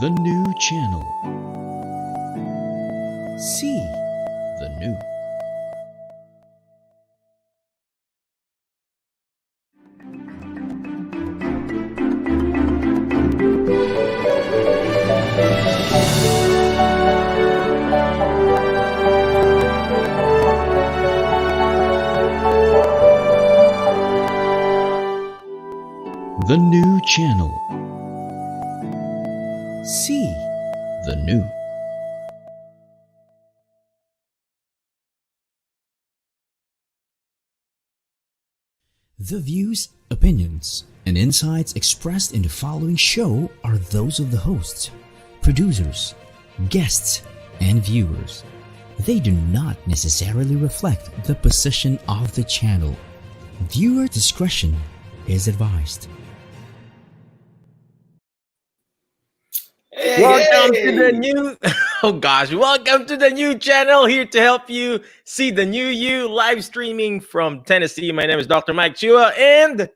The new channel. See the new. The new channel. See the new. The views, opinions, and insights expressed in the following show are those of the hosts, producers, guests, and viewers. They do not necessarily reflect the position of the channel. Viewer discretion is advised. Welcome to the new welcome to the new channel, here to help you see the new you, live streaming from Tennessee. My name is Dr. Mike Chua, and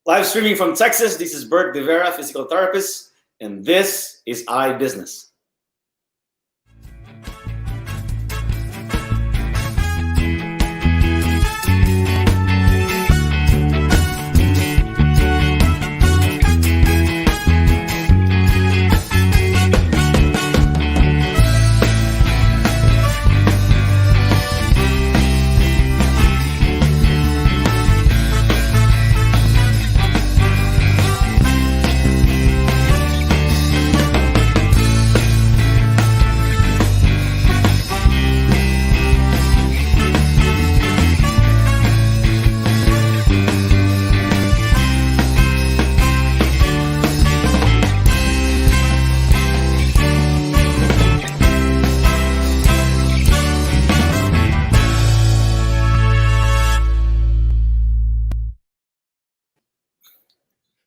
live streaming from Texas. This is Bert, physical therapist, and this is iBusiness.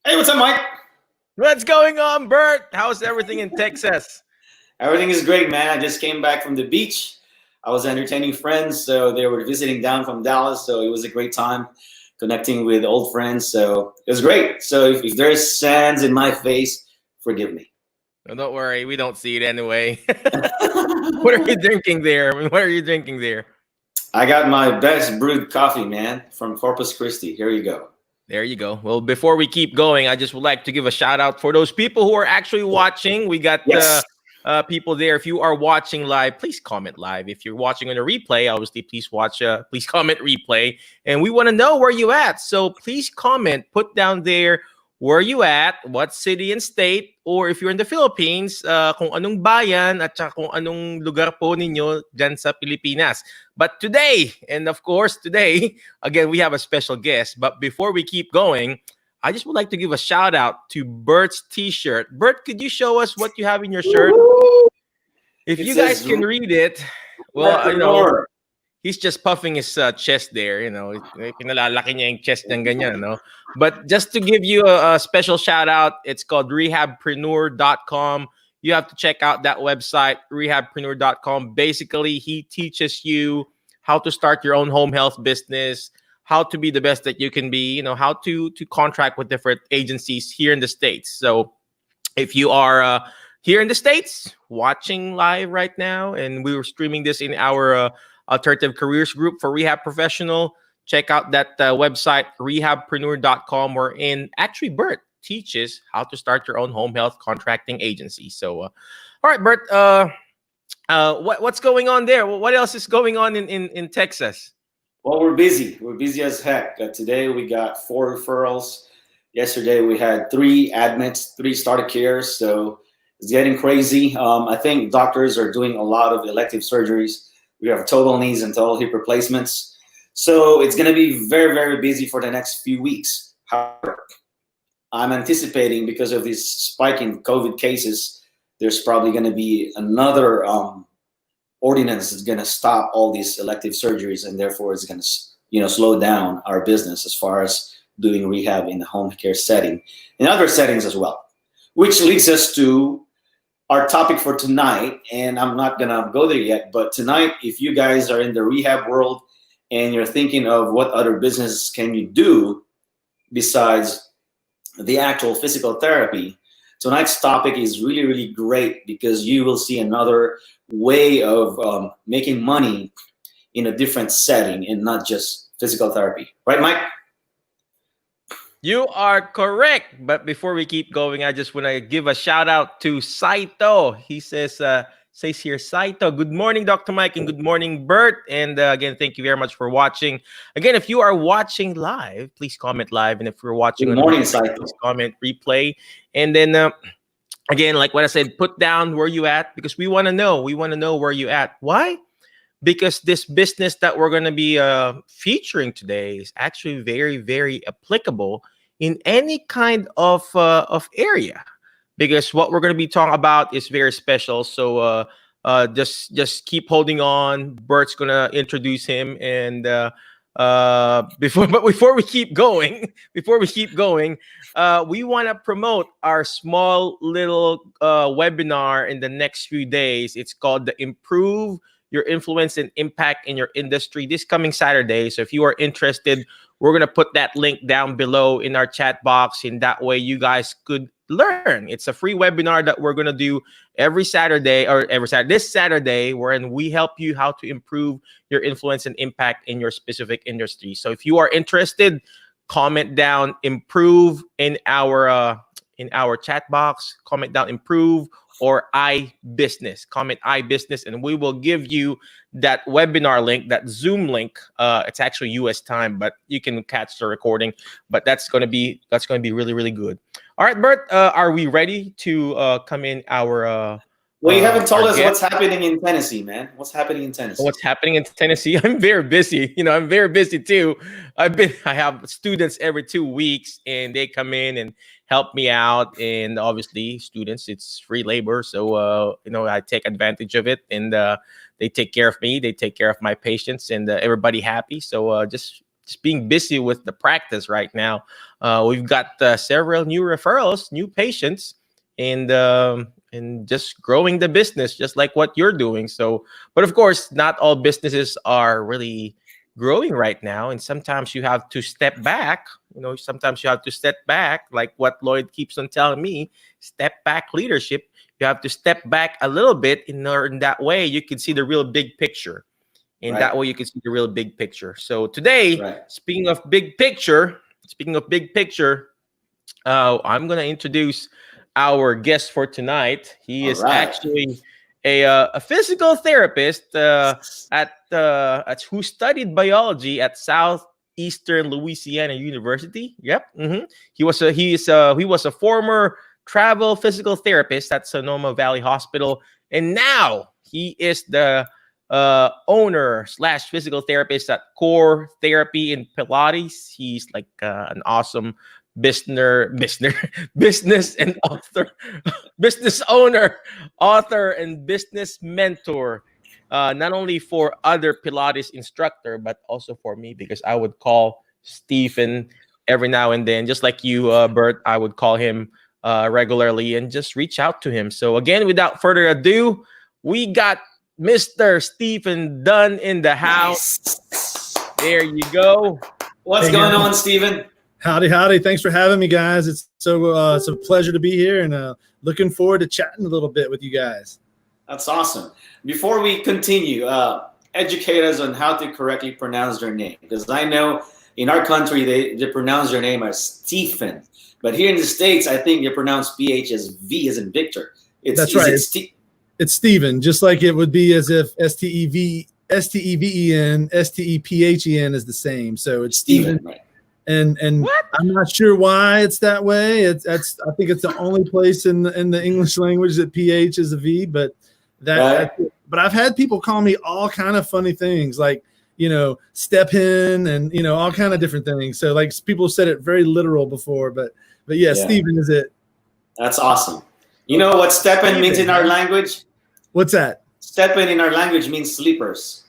Hey, what's up, Mike? What's going on, Bert? How's everything in Texas? Everything is great, man. I just came back from the beach. I was entertaining friends, so they were visiting down from Dallas, so it was a great time connecting with old friends. So it was great. So if there's sands in my face, forgive me. No, don't worry, we don't see it anyway. What are you drinking there? What are you drinking there? I got my best brewed coffee, man, from Corpus Christi. Here you go. There you go. Well, before we keep going, I just would like to give a shout out for those people who are actually watching. We got people there. If you are watching live, please comment live. If you're watching on a replay, obviously, please comment replay. And we want to know where you at. So please comment, put down there where you at, what city and state, or if you're in the Philippines, kung anong bayan at saka kung anong lugar po ninyo dyan sa Pilipinas. But today, and of course today, again, we have a special guest. But before we keep going, I just would like to give a shout out to Bert's t-shirt. Bert, could you show us what you have in your shirt? If you guys can read it, well, he's just puffing his chest there, pinalalaki niya yung chest ng ganyan, no? But just to give you a special shout out, it's called rehabpreneur.com. You have to check out that website, rehabpreneur.com. Basically, he teaches you how to start your own home health business, how to be the best that you can be, how to contract with different agencies here in the States. So if you are here in the States watching live right now, and we were streaming this in our Alternative Careers group for Rehab Professional, check out that website, rehabpreneur.com, wherein actually Bert teaches how to start your own home health contracting agency. So, all right, Bert, what's going on there? What else is going on in Texas? Well, we're busy. We're busy as heck. Today we got 4 referrals. Yesterday we had 3 admits, 3 starter cares. So it's getting crazy. I think doctors are doing a lot of elective surgeries. We have total knees and total hip replacements. So it's going to be very, very busy for the next few weeks. However, I'm anticipating, because of this spike in COVID cases, there's probably going to be another ordinance that's going to stop all these elective surgeries, and therefore it's going to slow down our business as far as doing rehab in the home care setting, in other settings as well. Which leads us to our topic for tonight, and I'm not going to go there yet, but tonight, if you guys are in the rehab world and you're thinking of what other business can you do besides the actual physical therapy, tonight's topic is really, really great because you will see another way of making money in a different setting and not just physical therapy. Right, Mike? You are correct. But before we keep going, I just want to give a shout out to Saito. He says here, Saito, good morning, Dr. Mike, and good morning, Bert. And again, thank you very much for watching. Again, if you are watching live, please comment live. And if you're watching Good on morning, replay, Saito. please comment replay. And then again, like what I said, put down where you at, because we want to know. We want to know where you at. Why? Because this business that we're going to be featuring today is actually very, very applicable in any kind of area. Because what we're going to be talking about is very special. So just keep holding on. Bert's going to introduce him, and before we keep going, we want to promote our small little webinar in the next few days. It's called the Improve Your Influence and Impact in Your Industry, this coming Saturday. So if you are interested, we're going to put that link down below in our chat box. In that way, you guys could learn. It's a free webinar that we're going to do this Saturday, wherein we help you how to improve your influence and impact in your specific industry. So if you are interested, comment down improve in our chat box. Comment down improve or iBusiness. Comment iBusiness, and we will give you that webinar link, that Zoom link. It's actually US time, but you can catch the recording. But that's going to be really, really good. All right, Bert, are we ready to come in our Well, you haven't told us guest? what's happening in Tennessee, man. What's happening in Tennessee? What's happening in Tennessee? I'm very busy. I'm very busy too. I have students every 2 weeks, and they come in and help me out. And obviously, students, it's free labor, so I take advantage of it, and they take care of me. They take care of my patients, and everybody happy. So just being busy with the practice right now. We've got several new referrals, new patients, and just growing the business, just like what you're doing. So, but of course, not all businesses are really growing right now. And sometimes you have to step back. Sometimes you have to step back, like what Lloyd keeps on telling me, step back leadership. You have to step back a little bit in that way you can see the real big picture. And that way you can see the real big picture. So today, speaking of big picture, I'm going to introduce our guest for tonight. He is actually a physical therapist who studied biology at Southeastern Louisiana University. Yep. He was a former travel physical therapist at Sonoma Valley Hospital, and now he is the owner / physical therapist at Core Therapy in Pilates. He's like an awesome business and author, business owner, author, and business mentor. Not only for other Pilates instructor, but also for me, because I would call Stephen every now and then, just like you, Bert. I would call him regularly and just reach out to him. So again, without further ado, we got Mr. Stephen Dunn in the house. There you go. What's going on, Stephen? Howdy. Thanks for having me, guys. It's a pleasure to be here, and looking forward to chatting a little bit with you guys. That's awesome. Before we continue, educate us on how to correctly pronounce their name, because I know in our country they pronounce their name as Stephen, but here in the States I think they pronounce PH as V as in Victor. That's right. It's Stephen, just like it would be as if Steven, Stephen is the same. So it's Stephen. Right. And what? I'm not sure why it's that way. I think it's the only place in the English language that PH is a V, but but I've had people call me all kind of funny things, like step in and all kind of different things. So like people said it very literal before, but yeah, Stephen is it. That's awesome. You know what step in means in our language? What's that? Step in our language means sleepers.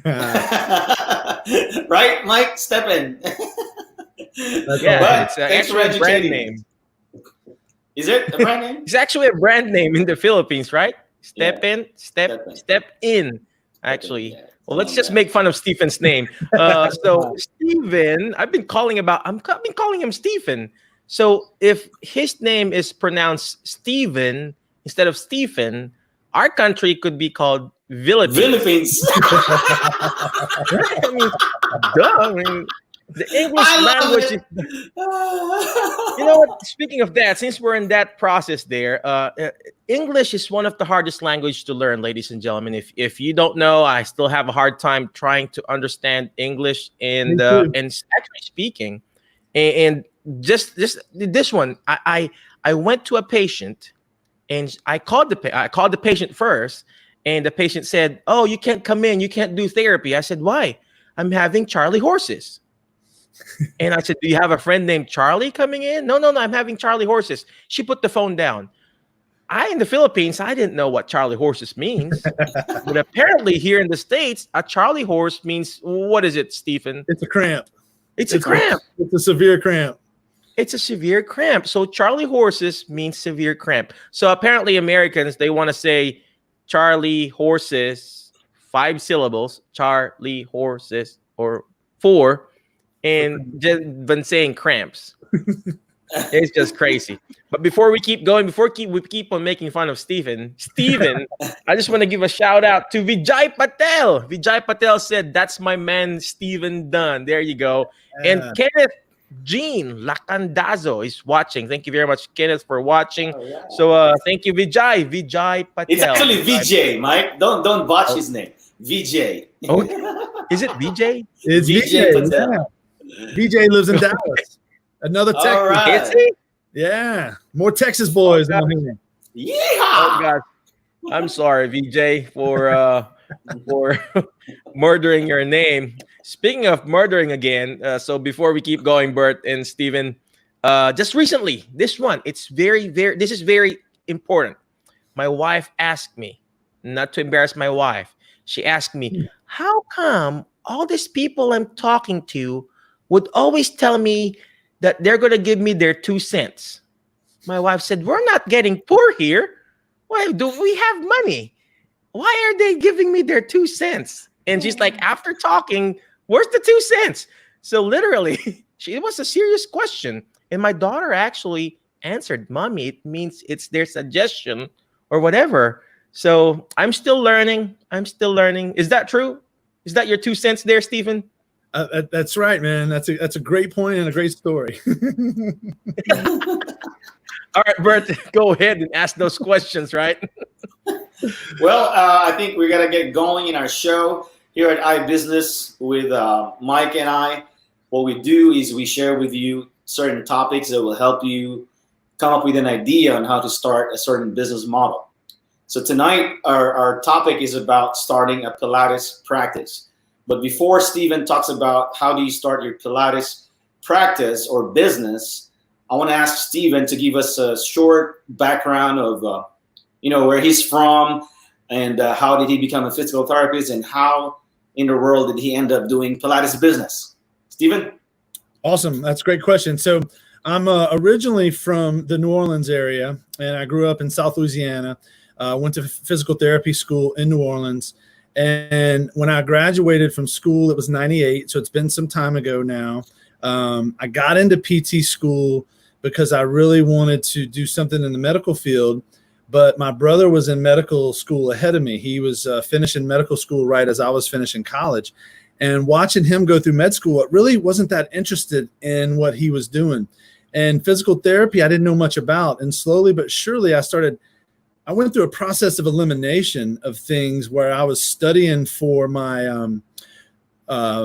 Right, Mike? Step in. It's actually a brand name. Is it a brand name? It's actually a brand name in the Philippines, right? Step in. Actually, well, let's just make fun of Stephen's name. So Stephen, I've been calling him Stephen So if his name is pronounced Steven instead of Stephen, our country could be called Philippines. I mean, duh. I mean, the English I love language it. is. You know what? Speaking of that, since we're in that process there, English is one of the hardest language to learn, ladies and gentlemen. If you don't know, I still have a hard time trying to understand English and actually speaking. And just this one, I went to a patient and I called the patient first, and the patient said, "Oh, you can't come in. You can't do therapy." I said, "Why?" "I'm having Charlie horses." And I said, "Do you have a friend named Charlie coming in?" No, I'm having Charlie horses." She put the phone down. In the Philippines, I didn't know what Charlie horses means. But apparently here in the States, a Charlie horse means, what is it, Stephen? It's a cramp. It's a cramp. It's a severe cramp. It's a severe cramp. So Charlie horses means severe cramp. So apparently Americans, they want to say Charlie horses, 5 syllables, Charlie horses, or 4, and just been saying cramps. It's just crazy. But before we keep going, we keep on making fun of Steven, I just want to give a shout out to Vijay Patel. Vijay Patel said, "That's my man, Steven Dunn." There you go. And Kenneth Jean Lacandazo is watching. Thank you very much, Kenneth, for watching. Oh, yeah. So thank you, Vijay Patel. It's actually VJ, Mike. Don't botch his name. VJ. Oh, is it VJ? It's VJ VJ. Patel. Yeah. VJ lives in Dallas. Another Texas. All right. Is he? Yeah. More Texas boys down here. Yeah. Oh God, I'm sorry, VJ, for murdering your name. Speaking of murdering again, so before we keep going, Bert and Steven, just recently, this is very important. My wife asked me, not to embarrass my wife, she asked me, "How come all these people I'm talking to would always tell me that they're going to give me their 2 cents?" My wife said, "We're not getting poor here. Why do we have money? Why are they giving me their 2 cents?" And she's like, after talking, "Where's the 2 cents?" So literally, it was a serious question. And my daughter actually answered, "Mommy, it means it's their suggestion or whatever." So I'm still learning. Is that true? Is that your 2 cents there, Stephen? That's right, man. That's a great point and a great story. All right, Bert, go ahead and ask those questions, right? Well, I think we're gonna get going in our show here at iBusiness with Mike and I. What we do is we share with you certain topics that will help you come up with an idea on how to start a certain business model. So tonight, our topic is about starting a Pilates practice. But before Steven talks about how do you start your Pilates practice or business, I want to ask Steven to give us a short background of where he's from and how did he become a physical therapist and how in the world did he end up doing Pilates business. Steven? Awesome. That's a great question. So I'm originally from the New Orleans area, and I grew up in South Louisiana. Went to physical therapy school in New Orleans. And when I graduated from school, it was 98. So it's been some time ago now. I got into PT school because I really wanted to do something in the medical field. But my brother was in medical school ahead of me. He was finishing medical school right as I was finishing college. And watching him go through med school, I really wasn't that interested in what he was doing. And physical therapy, I didn't know much about. And slowly but surely, I went through a process of elimination of things where I was studying for my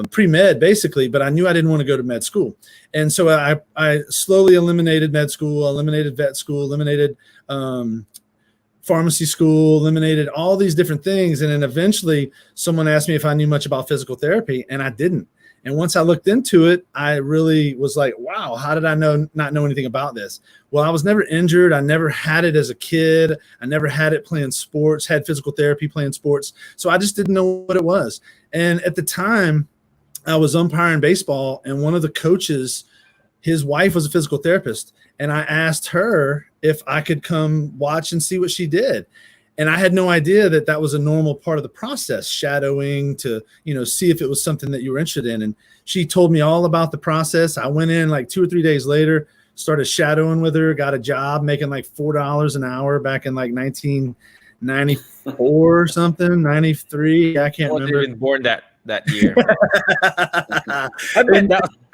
pre-med, basically, but I knew I didn't want to go to med school. And so I slowly eliminated med school, eliminated vet school, eliminated pharmacy school, eliminated all these different things. And then eventually someone asked me if I knew much about physical therapy, and I didn't. And once I looked into it, I really was like, wow, how did I not know anything about this? Well, I was never injured. I never had it as a kid. I never had it playing sports, had physical therapy playing sports. So I just didn't know what it was. And at the time, I was umpiring baseball, and one of the coaches, his wife was a physical therapist. And I asked her if I could come watch and see what she did. And I had no idea that that was a normal part of the process, shadowing to, see if it was something that you were interested in. And she told me all about the process. I went in like 2 or 3 days later, started shadowing with her, got a job making like $4 an hour back in like 1994 or something, 93. I can't remember. Even born that year. I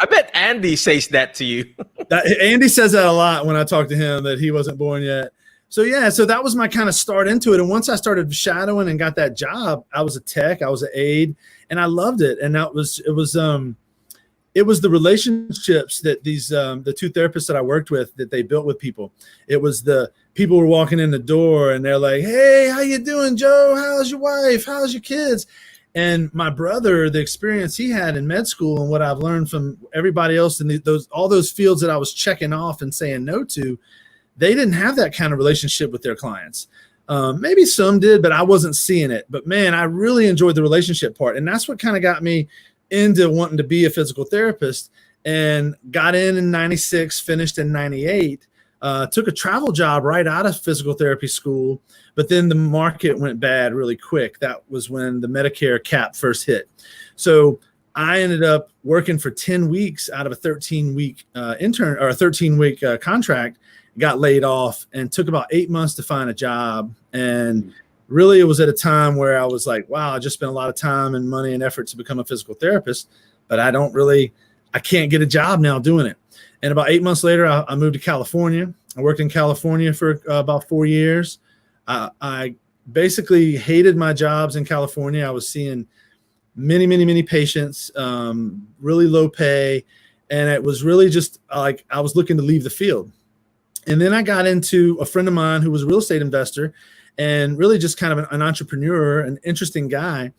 bet Andy says that to you. Andy says that a lot when I talk to him, that he wasn't born yet. So yeah, so that was my kind of start into it. And once I started shadowing and got that job, I was a tech, I was an aide, and I loved it. And it was the relationships that these the two therapists that I worked with, that they built with people. It was the people were walking in the door and they're like, "Hey, how you doing, Joe? How's your wife? How's your kids?" And my brother, the experience he had in med school and what I've learned from everybody else in all those fields that I was checking off and saying no to, they didn't have that kind of relationship with their clients. Maybe some did, but I wasn't seeing it. But man, I really enjoyed the relationship part. And that's what kind of got me into wanting to be a physical therapist, and got in 96, finished in 98. Took a travel job right out of physical therapy school, but then the market went bad really quick. That was when the Medicare cap first hit. So I ended up working for 10 weeks out of a 13-week intern, or a 13-week contract, got laid off, and took about 8 months to find a job. And really, it was at a time where I was like, wow, I just spent a lot of time and money and effort to become a physical therapist, but I can't get a job now doing it. And about 8 months later, I moved to California. I worked in California for about 4 years. I basically hated my jobs in California. I was seeing many patients, really low pay. And it was really just like I was looking to leave the field. And then I got into a friend of mine who was a real estate investor and really just kind of an entrepreneur, an interesting guy.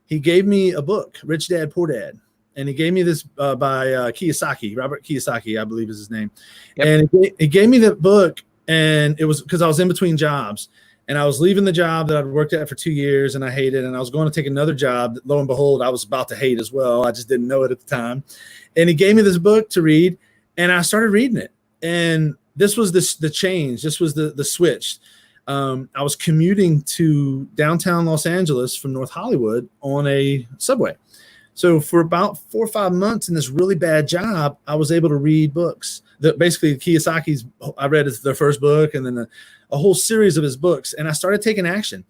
He gave me a book, Rich Dad, Poor Dad. And he gave me this by Kiyosaki, Robert Kiyosaki, I believe is his name. Yep. And he gave me that book, and it was because I was in between jobs. And I was leaving the job that I'd worked at for 2 years, and I hated, and I was going to take another job that, lo and behold, I was about to hate as well. I just didn't know it at the time. And he gave me this book to read, and I started reading it. And this was the change. This was the switch. I was commuting to downtown Los Angeles from North Hollywood on a subway. So for about 4 or 5 months in this really bad job, I was able to read books. Basically, Kiyosaki's, I read their first book, and then a whole series of his books. And I started taking action.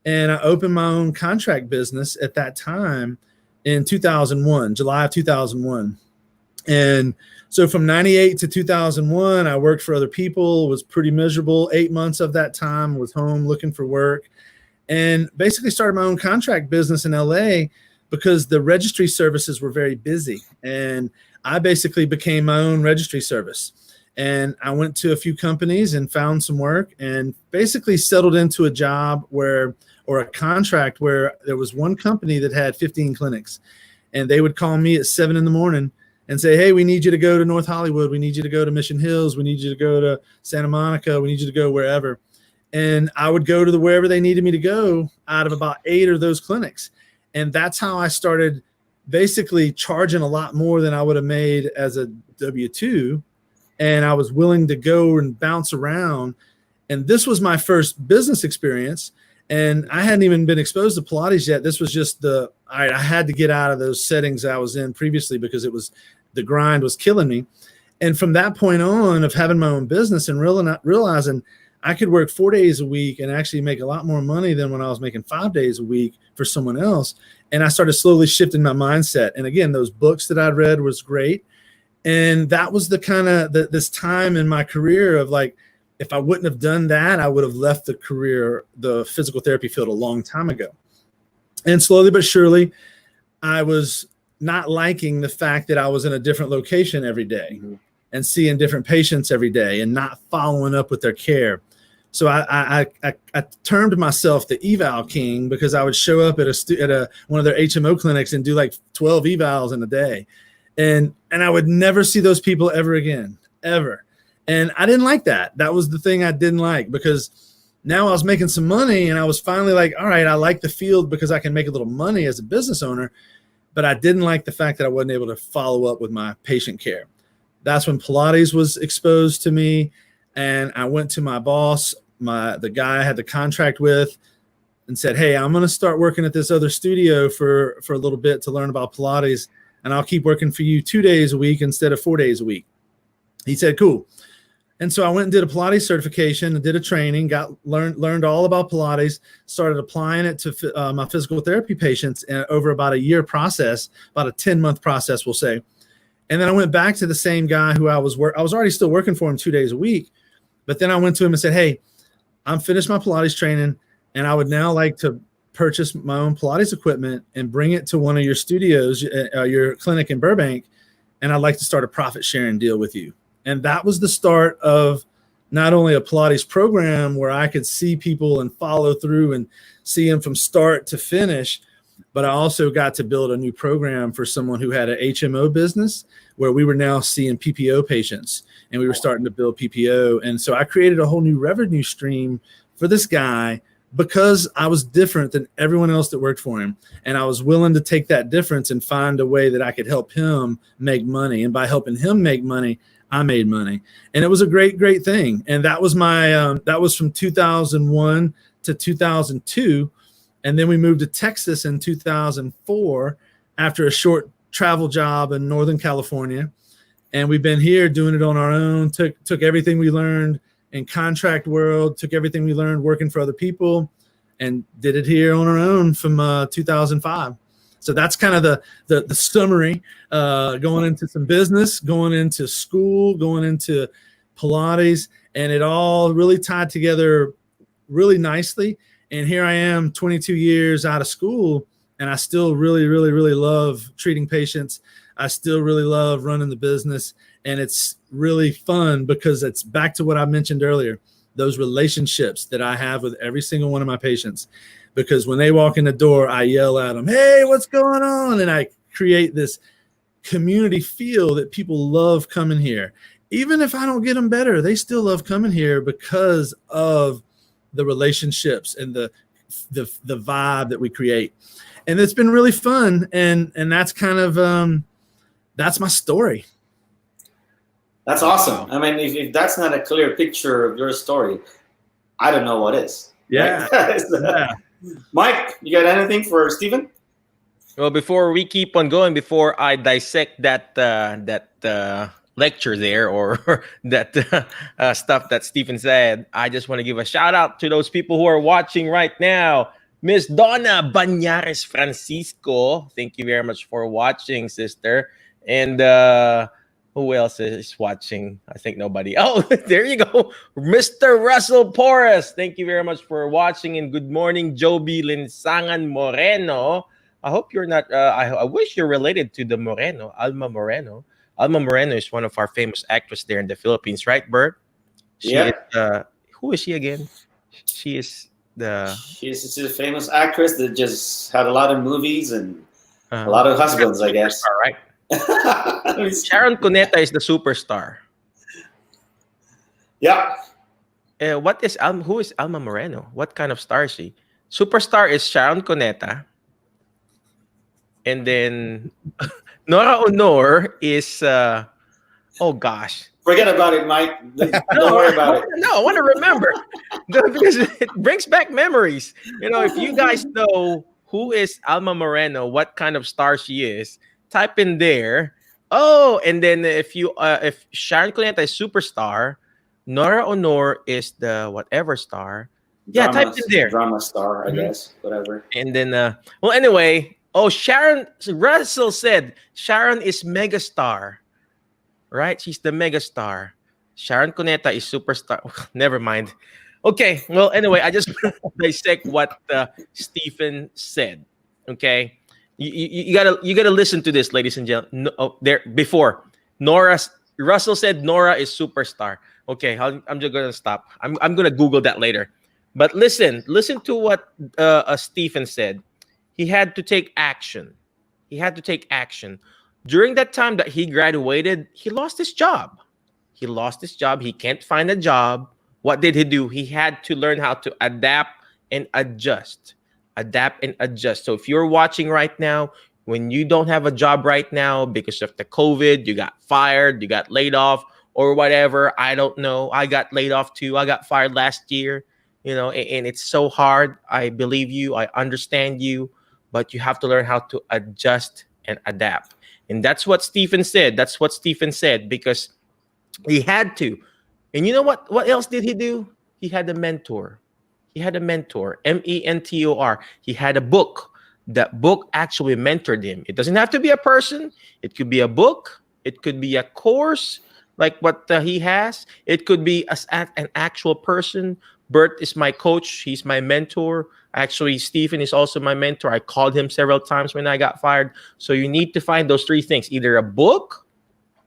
And I opened my own contract business at that time in 2001, July of 2001. And so from 98 to 2001, I worked for other people, was pretty miserable. 8 months of that time was home looking for work, and basically started my own contract business in LA because the registry services were very busy. And I basically became my own registry service. And I went to a few companies and found some work, and basically settled into a job or a contract where there was one company that had 15 clinics, and they would call me at 7 a.m. and say, "Hey, we need you to go to North Hollywood. We need you to go to Mission Hills. We need you to go to Santa Monica. We need you to go wherever." And I would go to wherever they needed me to go out of about 8 of those clinics. And that's how I started basically charging a lot more than I would have made as a W-2. And I was willing to go and bounce around. And this was my first business experience. And I hadn't even been exposed to Pilates yet. This was just I had to get out of those settings I was in previously because the grind was killing me. And from that point on of having my own business and realizing I could work 4 days a week and actually make a lot more money than when I was making 5 days a week for someone else. And I started slowly shifting my mindset. And again, those books that I'd read was great. And that was the kind of this time in my career of like, if I wouldn't have done that, I would have left the physical therapy field a long time ago. And slowly but surely, I was not liking the fact that I was in a different location every day and seeing different patients every day and not following up with their care. So I termed myself the eval king because I would show up at one of their HMO clinics and do like 12 evals in a day. And I would never see those people ever again, ever. And I didn't like that. That was the thing I didn't like, because now I was making some money and I was finally like, all right, I like the field because I can make a little money as a business owner. But I didn't like the fact that I wasn't able to follow up with my patient care. That's when Pilates was exposed to me. And I went to my boss, the guy I had the contract with, and said, "Hey, I'm going to start working at this other studio for a little bit to learn about Pilates. And I'll keep working for you 2 days a week instead of 4 days a week." He said, cool. And so I went and did a Pilates certification and did a training, learned all about Pilates, started applying it to my physical therapy patients over about a year process, about a 10-month process, we'll say. And then I went back to the same guy who I was already still working for him 2 days a week. But then I went to him and said, hey, I'm finished my Pilates training, and I would now like to purchase my own Pilates equipment and bring it to one of your studios, your clinic in Burbank, and I'd like to start a profit sharing deal with you. And that was the start of not only a Pilates program where I could see people and follow through and see them from start to finish, but I also got to build a new program for someone who had an HMO business where we were now seeing PPO patients, and we were starting to build PPO. And so I created a whole new revenue stream for this guy because I was different than everyone else that worked for him. And I was willing to take that difference and find a way that I could help him make money. And by helping him make money, I made money. And it was a great, great thing. And that was that was from 2001 to 2002. And then we moved to Texas in 2004 after a short travel job in Northern California. And we've been here doing it on our own, took everything we learned in contract world, took everything we learned working for other people, and did it here on our own from 2005. So that's kind of the summary, going into some business, going into school, going into Pilates, and it all really tied together really nicely. And here I am 22 years out of school, and I still really, really, really love treating patients. I still really love running the business, and it's really fun because it's back to what I mentioned earlier, those relationships that I have with every single one of my patients. Because when they walk in the door, I yell at them, hey, what's going on? And I create this community feel that people love coming here. Even if I don't get them better, they still love coming here because of the relationships and the vibe that we create. And it's been really fun. And that's kind of, that's my story. That's awesome. I mean, if that's not a clear picture of your story, I don't know what is. Yeah. Yeah. Mike, you got anything for Stephen? Well, before we keep on going, before I dissect that lecture there or that stuff that Stephen said, I just want to give a shout out to those people who are watching right now. Miss Donna Banyares Francisco, thank you very much for watching, sister. And who else is watching? I think nobody. Oh, there you go. Mr. Russell Porras, thank you very much for watching. And good morning, Joby Linsangan Moreno. I hope you're not, I wish you're related to the Moreno, Alma Moreno. Alma Moreno is one of our famous actresses there in the Philippines, right, Bert? Yeah. Who is she again? She's All right. Sharon Cuneta is the superstar. Yeah. Who is Alma Moreno? What kind of star is she? Superstar is Sharon Cuneta. And then Nora Honor is oh gosh. Forget about it, Mike. Don't worry about it. No, I want to remember because it brings back memories. You know, if you guys know who is Alma Moreno, what kind of star she is, type in there. Oh, and then if Sharon Cuneta is superstar, Nora Honor is the whatever star. Yeah, type in there. Drama star, I guess. Whatever. And then well, anyway, Sharon Russell said Sharon is megastar. Right? She's the megastar. Sharon Cuneta is superstar. Never mind. Okay. Well, anyway, I just dissect what Stephen said. Okay. You gotta listen to this, ladies and gentlemen. Before Russell said Nora is superstar. Okay, I'm just gonna stop. I'm gonna Google that later. But listen to what Stephen said. He had to take action. During that time that he graduated, he lost his job. He can't find a job. What did he do? He had to learn how to adapt and adjust. So if you're watching right now, when you don't have a job right now because of the COVID, you got fired, you got laid off or whatever. I don't know. I got laid off too. I got fired last year, and it's so hard. I believe you. I understand you, but you have to learn how to adjust and adapt. And that's what Stephen said. Because He had to. And you know what? What else did he do? He had a mentor. He had a mentor. mentor. He had a book. That book actually mentored him. It doesn't have to be a person. It could be a book. It could be a course like what he has. It could be an actual person. Bert is my coach. He's my mentor. Actually, Stephen is also my mentor. I called him several times when I got fired. So you need to find those three things: either a book,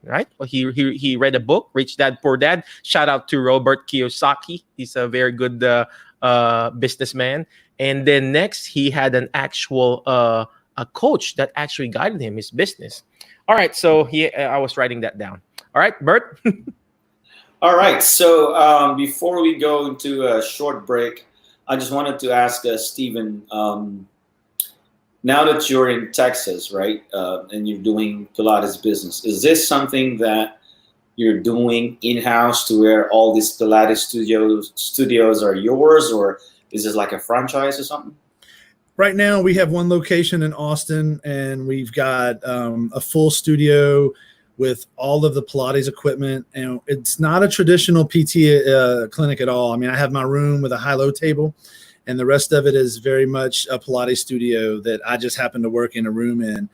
right? Well, he read a book, Rich Dad Poor Dad. Shout out to Robert Kiyosaki. He's a very good businessman. And then next, he had an actual a coach that actually guided him his business. All right, so I was writing that down. All right, Bert. All right. So before we go into a short break, I just wanted to ask Stephen. Now that you're in Texas, right, and you're doing Pilates business, is this something that you're doing in-house to where all these Pilates studios are yours, or is this like a franchise or something? Right now, we have one location in Austin, and we've got a full studio with all of the Pilates equipment. And it's not a traditional PT clinic at all. I mean, I have my room with a high-low table, and the rest of it is very much a Pilates studio that I just happen to work in a room in.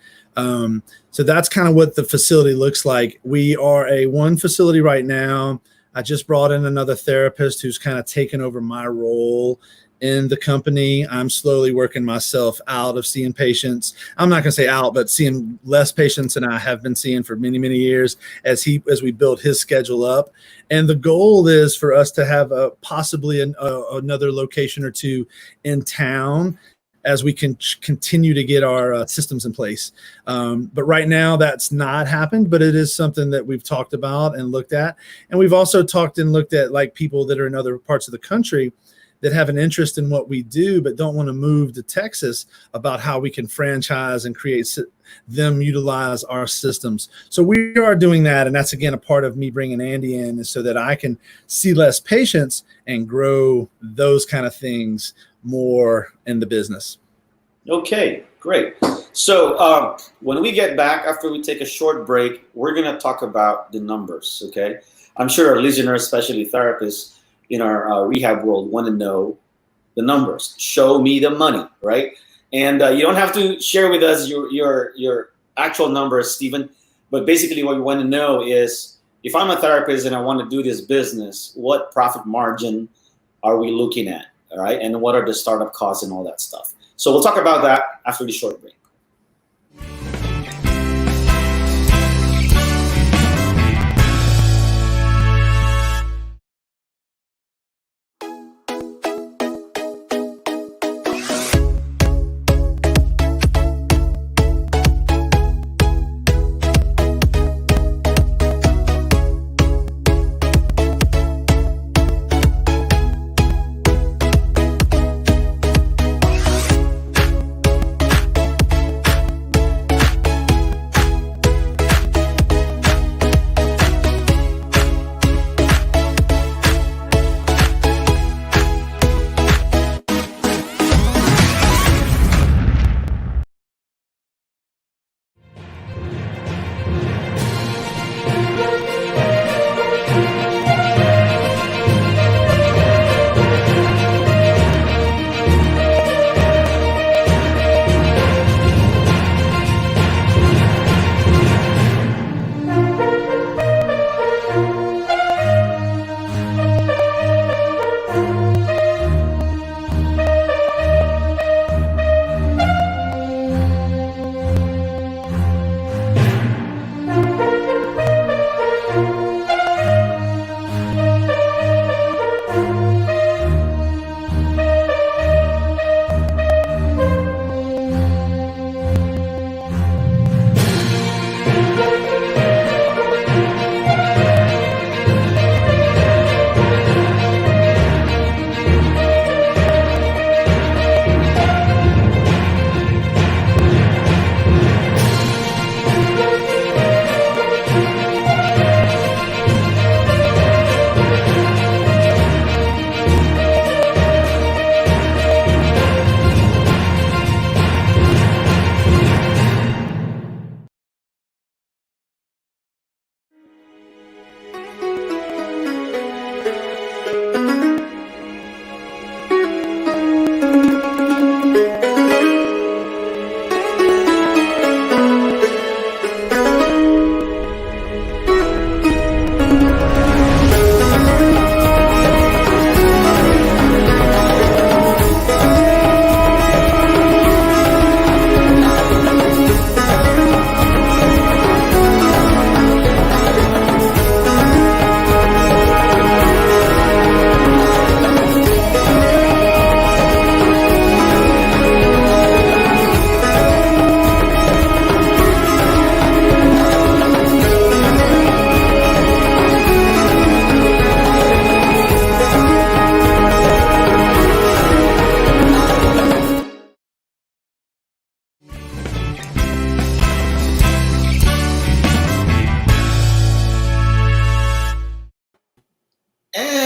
So that's kind of what the facility looks like. We are a one facility right now. I just brought in another therapist who's kind of taken over my role in the company. I'm slowly working myself out of seeing patients. I'm not going to say out, but seeing less patients than I have been seeing for many, many years as we build his schedule up. And the goal is for us to have possibly another location or two in town as we can continue to get our systems in place. But right now that's not happened, but it is something that we've talked about and looked at. And we've also talked and looked at like people that are in other parts of the country that have an interest in what we do, but don't want to move to Texas, about how we can franchise and create them utilize our systems. So we are doing that. And that's, again, a part of me bringing Andy in, is so that I can see less patients and grow those kind of things more in the business. Okay, great. So when we get back, after we take a short break, we're going to talk about the numbers, okay? I'm sure our listeners, especially therapists in our rehab world, want to know the numbers. Show me the money, right? And you don't have to share with us your actual numbers, Stephen, but basically what we want to know is, if I'm a therapist and I want to do this business, what profit margin are we looking at, all right? And what are the startup costs and all that stuff? So we'll talk about that after the short break.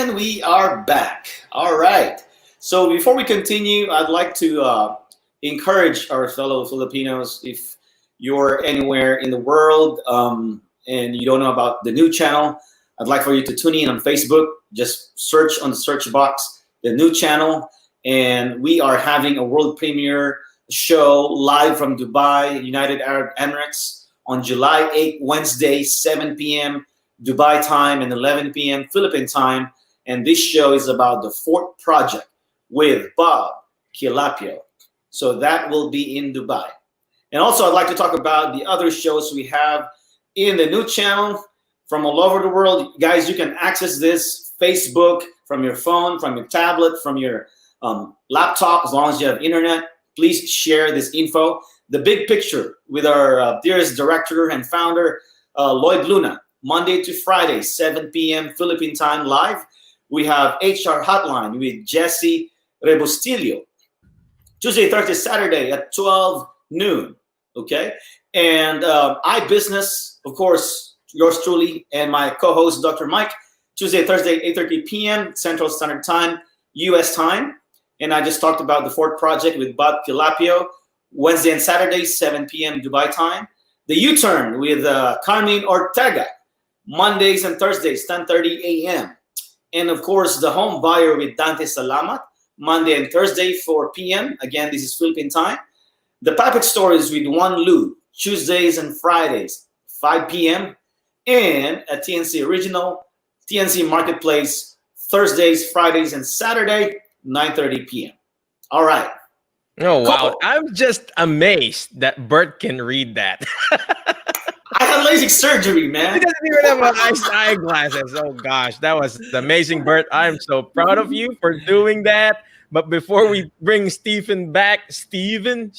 And we are back. All right. So before we continue, I'd like to encourage our fellow Filipinos, if you're anywhere in the world and you don't know about the new channel, I'd like for you to tune in on Facebook. Just search on the search box, the new channel. And we are having a world premiere show live from Dubai, United Arab Emirates on July 8th, Wednesday, 7 p.m. Dubai time and 11 p.m. Philippine time. And this show is about the Fort Project with Bob Kilapio. So that will be in Dubai. And also I'd like to talk about the other shows we have in the new channel from all over the world. Guys, you can access this Facebook from your phone, from your tablet, from your laptop, as long as you have internet. Please share this info. The Big Picture with our dearest director and founder, Lloyd Luna, Monday to Friday, 7 p.m. Philippine time live. We have HR Hotline with Jesse Rebustillo, Tuesday, Thursday, Saturday at 12 noon, okay? And iBusiness, of course, yours truly, and my co-host, Dr. Mike, Tuesday, Thursday, 8:30 p.m. Central Standard Time, U.S. time. And I just talked about the Fort Project with Bob Kilapio, Wednesday and Saturday, 7 p.m. Dubai time. The U-Turn with Carmen Ortega, Mondays and Thursdays, 10:30 a.m. And of course, the Home Buyer with Dante Salamat, Monday and Thursday, 4 p.m. Again, this is Philippine time. The Puppet Stories with Juan Lu, Tuesdays and Fridays, 5 p.m. And a TNC Original, TNC Marketplace, Thursdays, Fridays, and Saturday, 9:30 p.m. All right. Oh, wow. I'm just amazed that Bert can read that. I had LASIK surgery, man. He doesn't even have nice eyeglasses. Oh, gosh. That was amazing, Bert. I'm so proud of you for doing that. But before we bring Stephen back, Steven,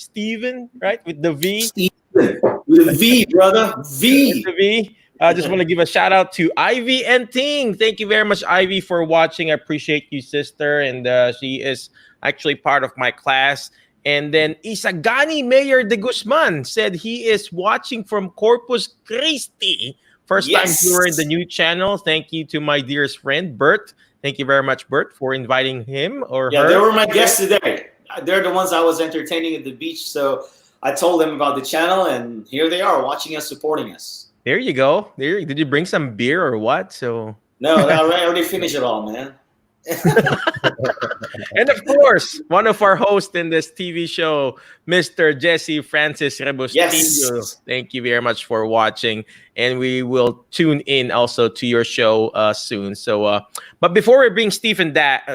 right? With the V. Steven. With a V, brother. V. With the V. I just want to give a shout out to Ivy and Ting. Thank you very much, Ivy, for watching. I appreciate you, sister. And she is actually part of my class. And then Isagani Mayor de Guzman said he is watching from Corpus Christi. First time viewer in the new channel. Thank you to my dearest friend, Bert. Thank you very much, Bert, for inviting him or her. Yeah, they were my guests today. They're the ones I was entertaining at the beach. So I told them about the channel, and here they are watching us, supporting us. There you go. Did you bring some beer or what? So no, I already finished it all, man. And of course, one of our hosts in this TV show, Mr. Jesse Francis Rebustillo. Yes. Thank you very much for watching, and we will tune in also to your show soon. So, but before we bring Stephen Dunn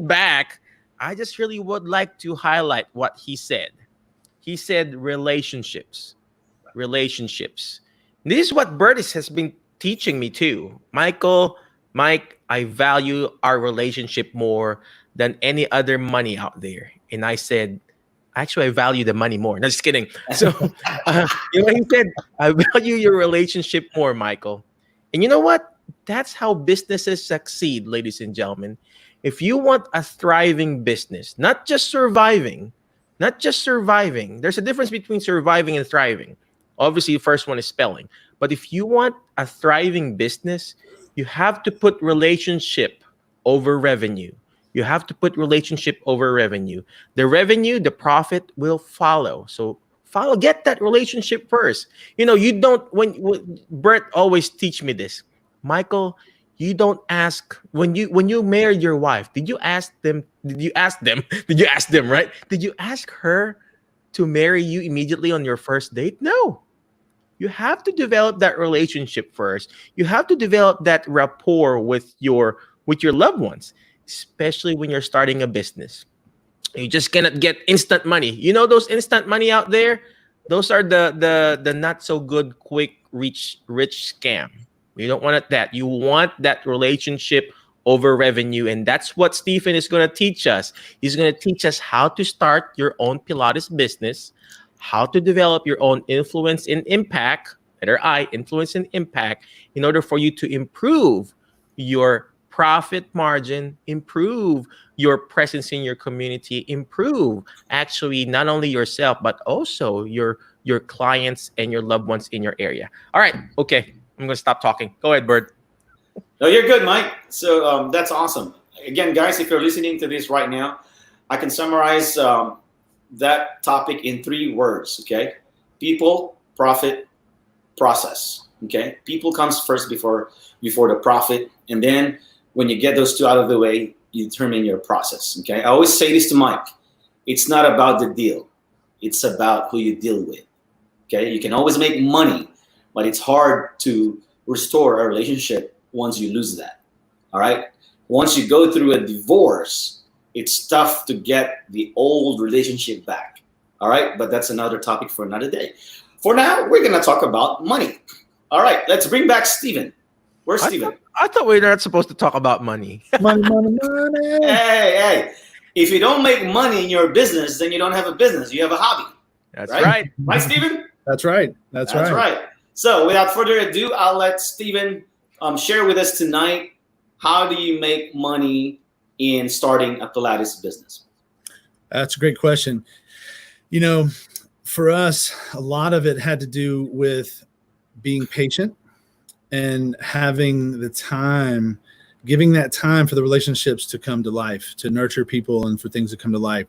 back, I just really would like to highlight what he said. He said relationships. This is what Bert has been teaching me too. Mike, I value our relationship more than any other money out there. And I said, actually, I value the money more. No, just kidding. So, he said, I value your relationship more, Michael. And you know what? That's how businesses succeed, ladies and gentlemen. If you want a thriving business, not just surviving, there's a difference between surviving and thriving. Obviously, the first one is spelling. But if you want a thriving business, you have to put relationship over revenue. The revenue, the profit will follow. So get that relationship first. You don't, when Bert always teach me this, Michael, you don't ask when you married your wife, did you ask them, right? Did you ask her to marry you immediately on your first date? No. You have to develop that relationship first. You have to develop that rapport with your loved ones, especially when you're starting a business. You just cannot get instant money. You know those instant money out there? Those are the not so good quick rich scam. You don't want that. You want that relationship over revenue, and that's what Stephen is going to teach us. He's going to teach us how to start your own Pilates business, how to develop your own influence and impact, letter I, influence and impact, in order for you to improve your profit margin, improve your presence in your community, improve actually not only yourself, but also your clients and your loved ones in your area. All right. Okay. I'm going to stop talking. Go ahead, Bert. No, you're good, Mike. So that's awesome. Again, guys, if you're listening to this right now, I can summarize that topic in 3 words. Okay, people, profit, process. Okay, people comes first before the profit, and then when you get those 2 out of the way, you determine your process. Okay, I always say this to Mike: it's not about the deal, it's about who you deal with. Okay, you can always make money, but it's hard to restore a relationship once you lose that. All right. Once you go through a divorce, it's tough to get the old relationship back. All right. But that's another topic for another day. For now, we're going to talk about money. All right. Let's bring back Steven. Where's Steven? I thought we were not supposed to talk about money. Money, money, money. Hey. If you don't make money in your business, then you don't have a business. You have a hobby. That's right. Right, Steven? That's right. That's right. So without further ado, I'll let Steven share with us tonight, how do you make money in starting a Pilates business? That's a great question. You know, for us, a lot of it had to do with being patient and having the time, giving that time for the relationships to come to life, to nurture people and for things to come to life.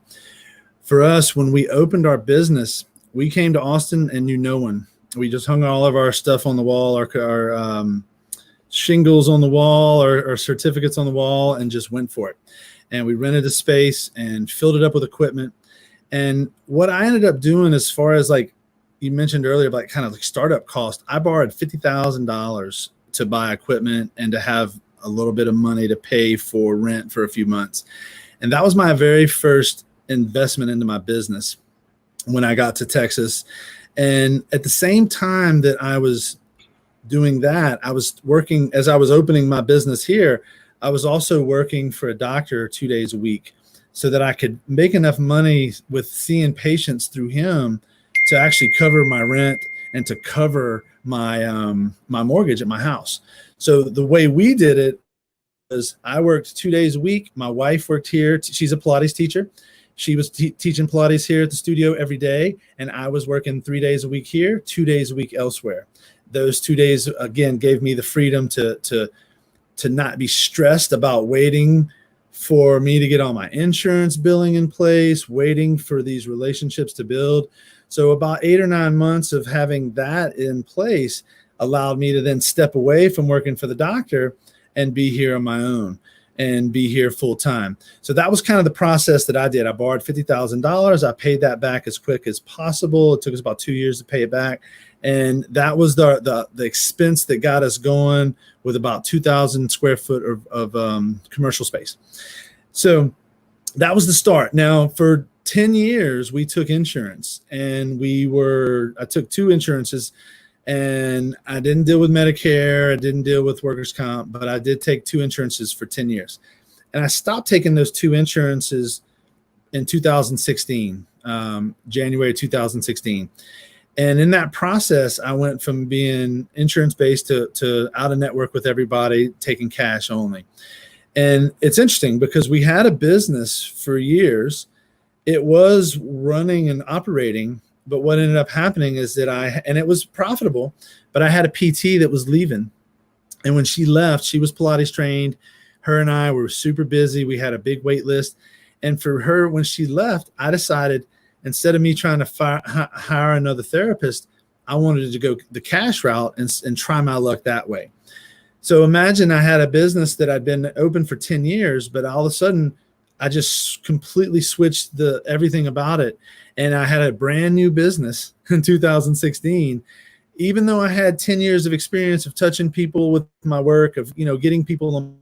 For us, when we opened our business, we came to Austin and knew no one. We just hung all of our stuff on the wall, our shingles on the wall, our certificates on the wall, and just went for it. And we rented a space and filled it up with equipment. And what I ended up doing, as far as like you mentioned earlier, like kind of like startup cost, I borrowed $50,000 to buy equipment and to have a little bit of money to pay for rent for a few months. And that was my very first investment into my business when I got to Texas. And at the same time that I was doing that, I was working, as I was opening my business here, I was also working for a doctor 2 days a week so that I could make enough money with seeing patients through him to actually cover my rent and to cover my my mortgage at my house. So the way we did it was I worked 2 days a week. My wife worked here. She's a Pilates teacher. She was teaching Pilates here at the studio every day, and I was working 3 days a week here, 2 days a week elsewhere. Those 2 days, again, gave me the freedom to not be stressed about waiting for me to get all my insurance billing in place, waiting for these relationships to build. So about 8 or 9 months of having that in place allowed me to then step away from working for the doctor and be here on my own and be here full time. So that was kind of the process that I did. I borrowed $50,000. I paid that back as quick as possible. It took us about 2 years to pay it back. And that was the expense that got us going with about 2,000 square foot of commercial space. So that was the start. Now for 10 years, we took insurance, and I took 2 insurances, and I didn't deal with Medicare. I didn't deal with workers' comp, but I did take 2 insurances for 10 years. And I stopped taking those 2 insurances in 2016, January 2016. And in that process, I went from being insurance-based to out of network with everybody, taking cash only. And it's interesting because we had a business for years. It was running and operating, but what ended up happening is that and it was profitable, but I had a PT that was leaving. And when she left, she was Pilates trained. Her and I were super busy. We had a big wait list. And for her, when she left, I decided, instead of me trying to hire another therapist, I wanted to go the cash route and try my luck that way. So imagine I had a business that I'd been open for 10 years, but all of a sudden I just completely switched everything about it. And I had a brand new business in 2016, even though I had 10 years of experience of touching people with my work, of, getting people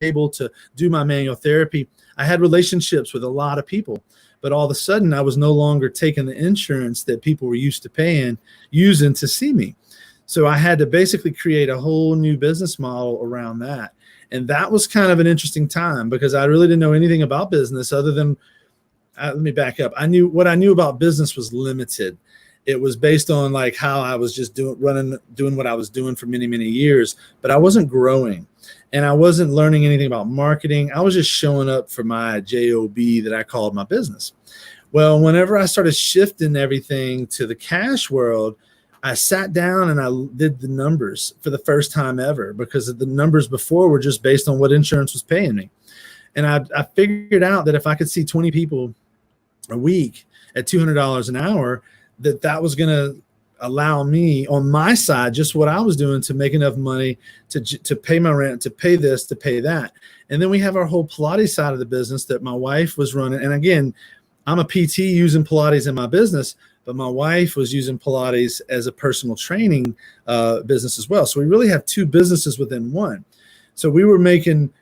able to do my manual therapy. I had relationships with a lot of people, but all of a sudden I was no longer taking the insurance that people were used to using to see me. So I had to basically create a whole new business model around that. And that was kind of an interesting time because I really didn't know anything about business other than, let me back up. What I knew about business was limited. It was based on like how I was just doing what I was doing for many, many years, but I wasn't growing and I wasn't learning anything about marketing. I was just showing up for my job that I called my business. Well, whenever I started shifting everything to the cash world, I sat down and I did the numbers for the first time ever, because the numbers before were just based on what insurance was paying me. And I figured out that if I could see 20 people a week at $200 an hour, that was going to allow me on my side, just what I was doing, to make enough money to pay my rent, to pay this, to pay that. And then we have our whole Pilates side of the business that my wife was running. And again, I'm a PT using Pilates in my business, but my wife was using Pilates as a personal training business as well. So we really have two businesses within one. So we were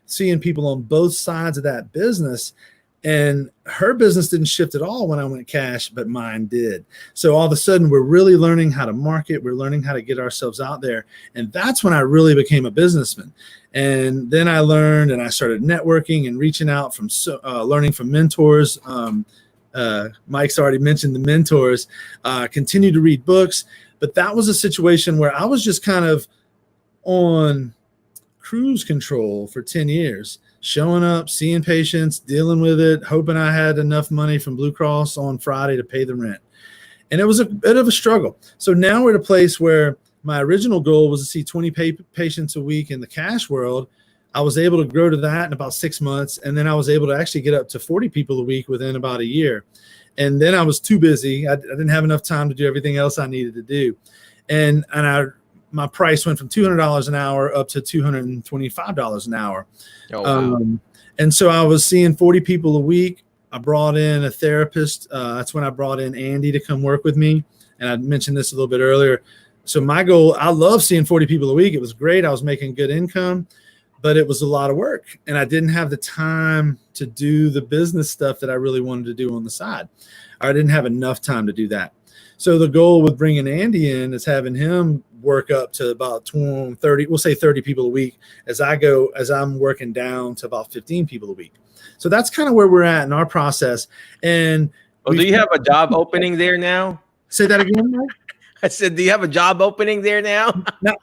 seeing people on both sides of that business, and her business didn't shift at all when I went cash, but mine did. So all of a sudden we're really learning how to market. We're learning how to get ourselves out there. And that's when I really became a businessman. And then I learned, and I started networking and reaching out from learning from mentors. Mike's already mentioned the mentors, continue to read books. But that was a situation where I was just kind of on cruise control for 10 years, showing up, seeing patients, dealing with it, hoping I had enough money from Blue Cross on Friday to pay the rent. And it was a bit of a struggle. So now we're at a place where my original goal was to see 20 patients a week in the cash world. I was able to grow to that in about 6 months. And then I was able to actually get up to 40 people a week within about a year. And then I was too busy. I didn't have enough time to do everything else I needed to do. And my price went from $200 an hour up to $225 an hour. Oh, wow. And so I was seeing 40 people a week. I brought in a therapist. That's when I brought in Andy to come work with me. And I mentioned this a little bit earlier. So my goal, I love seeing 40 people a week. It was great. I was making good income, but it was a lot of work. And I didn't have the time to do the business stuff that I really wanted to do on the side. I didn't have enough time to do that. So the goal with bringing Andy in is having him work up to about 30, we'll say 30 people a week, as I'm working down to about 15 people a week. So that's kind of where we're at in our process. And do you have a job opening there now? Say that again, Mike? I said, do you have a job opening there now? Not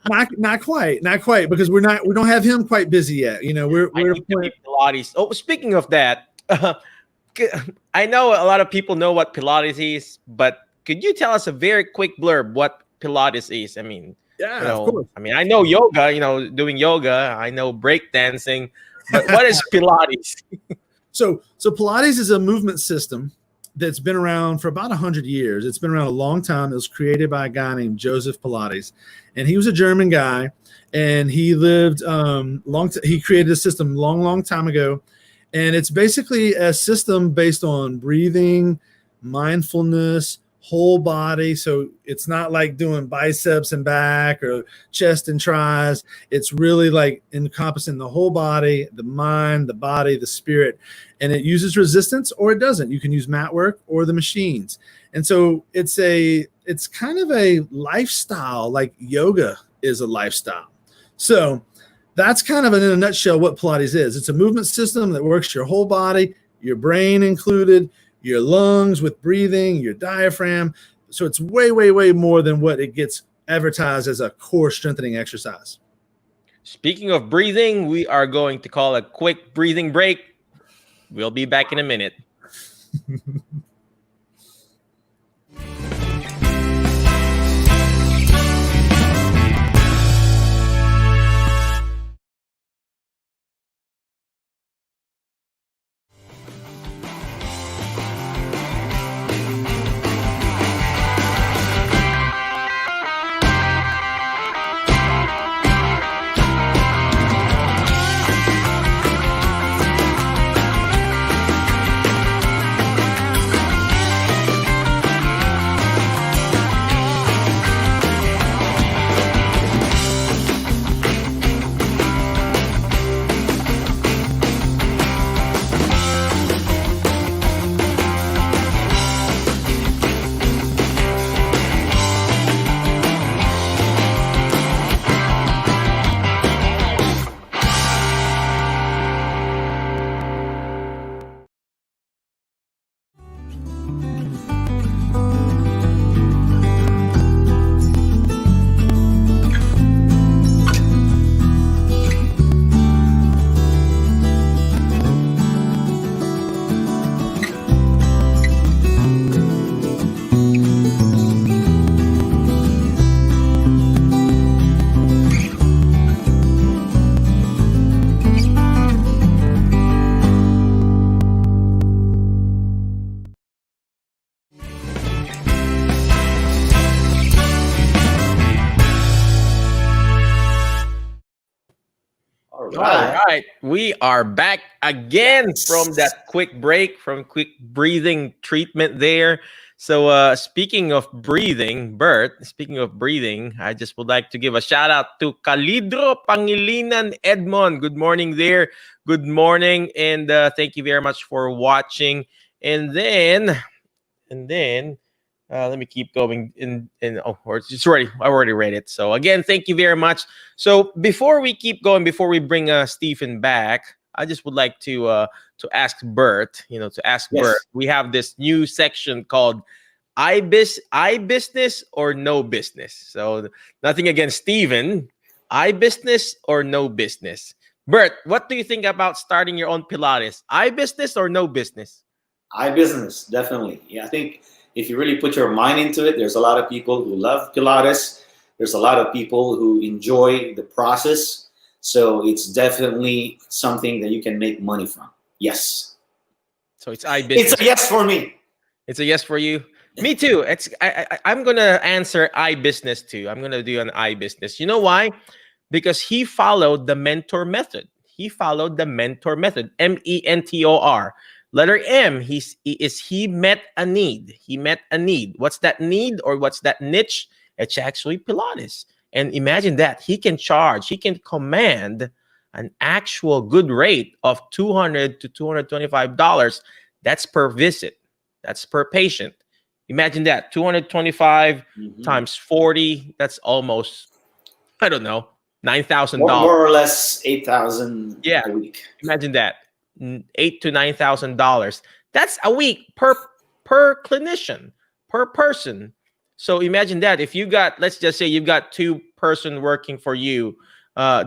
quite, because we don't have him quite busy yet. You know, we're Pilates. Oh, speaking of that, I know a lot of people know what Pilates is, but could you tell us a very quick blurb what Pilates is? I mean, of course. I mean, I know yoga, doing yoga. I know breakdancing, but what is Pilates? So Pilates is a movement system that's been around for about 100 years. It's been around a long time. It was created by a guy named Joseph Pilates, and he was a German guy, and he lived he created a system long time ago, and it's basically a system based on breathing, mindfulness, whole body. So it's not like doing biceps and back or chest and tries. It's really like encompassing the whole body, the mind, the body, the spirit. And it uses resistance or it doesn't. You can use mat work or the machines. And so it's kind of a lifestyle, like yoga is a lifestyle. So that's kind of in a nutshell what Pilates is. It's a movement system that works your whole body, your brain included, your lungs with breathing, your diaphragm. So it's way, way, way more than what it gets advertised as a core strengthening exercise. Speaking of breathing, we are going to call a quick breathing break. We'll be back in a minute. All right. We are back again from that quick break, from quick breathing treatment there. So speaking of breathing, Bert, speaking of breathing, I just would like to give a shout out to Calidro Pangilinan Edmond. Good morning there. Good morning. And thank you very much for watching. And then let me keep going. It's already. I already read it. So again, thank you very much. So before we keep going, before we bring Stephen back, I just would like to ask Bert. Bert. We have this new section called I business or no business. So nothing against Stephen. I business or no business. Bert, what do you think about starting your own Pilates? I business or no business? I business, definitely. Yeah, I think if you really put your mind into it, there's a lot of people who love Pilates. There's a lot of people who enjoy the process. So it's definitely something that you can make money from. Yes. So it's I business. It's a yes for me. It's a yes for you. Me too. I'm gonna answer I business too. I'm gonna do an I business. You know why? Because he followed the mentor method. He followed the mentor method. MENTOR. Letter M, he met a need. He met a need. What's that need or what's that niche? It's actually Pilates. And imagine that. He can command an actual good rate of $200 to $225. That's per visit. That's per patient. Imagine that. 225 times 40. That's almost, I don't know, $9,000. More or less 8,000 a week. Imagine that. $8,000 to $9,000. That's a week per clinician, per person. So imagine that. If you got, let's just say you've got 2 person working for you,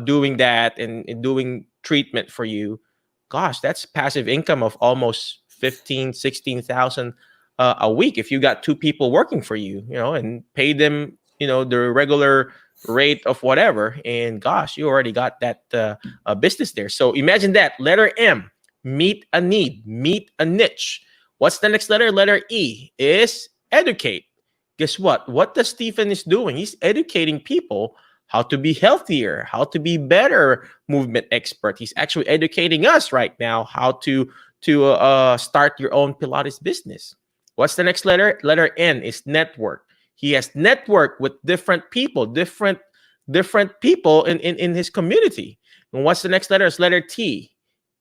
doing that and doing treatment for you. Gosh, that's passive income of almost 15,000, 16,000 a week. If you got 2 people working for you, and pay them, the regular rate of whatever. And gosh, you already got that business there. So imagine that. Letter M. Meet a need, meet a niche. What's the next letter? Letter E is educate. Guess what? What does Stephen is doing? He's educating people how to be healthier, how to be better movement expert. He's actually educating us right now how to start your own Pilates business. What's the next letter? Letter N is network. He has networked with different people in his community. And what's the next letter? It's letter T.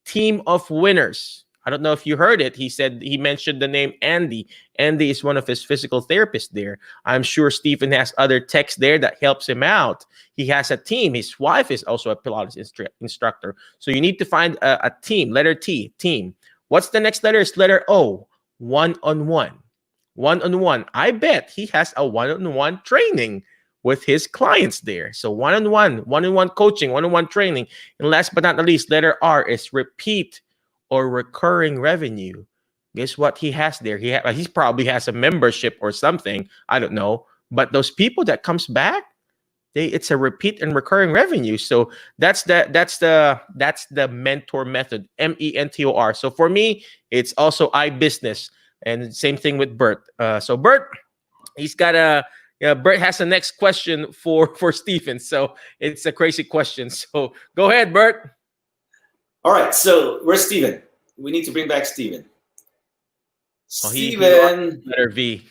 Team of winners. I don't know if you heard it. He mentioned the name Andy. Andy is one of his physical therapists there. I'm sure Stephen has other techs there that helps him out. He has a team. His wife is also a Pilates instructor. So you need to find a team. Letter T, team. What's the next letter? It's letter O, one-on-one. One-on-one. I bet he has a one-on-one training with his clients there. So one-on-one coaching, one-on-one training. And last but not the least, letter R is repeat or recurring revenue. Guess what he has there? He probably has a membership or something. I don't know. But those people that comes back, it's a repeat and recurring revenue. So that's the mentor method, MENTOR. So for me, it's also I business. And same thing with Bert. So Bert, he's got Bert has the next question for Stephen. So it's a crazy question. So go ahead, Bert. All right. So where's Stephen? We need to bring back Stephen. Stephen. Letter V.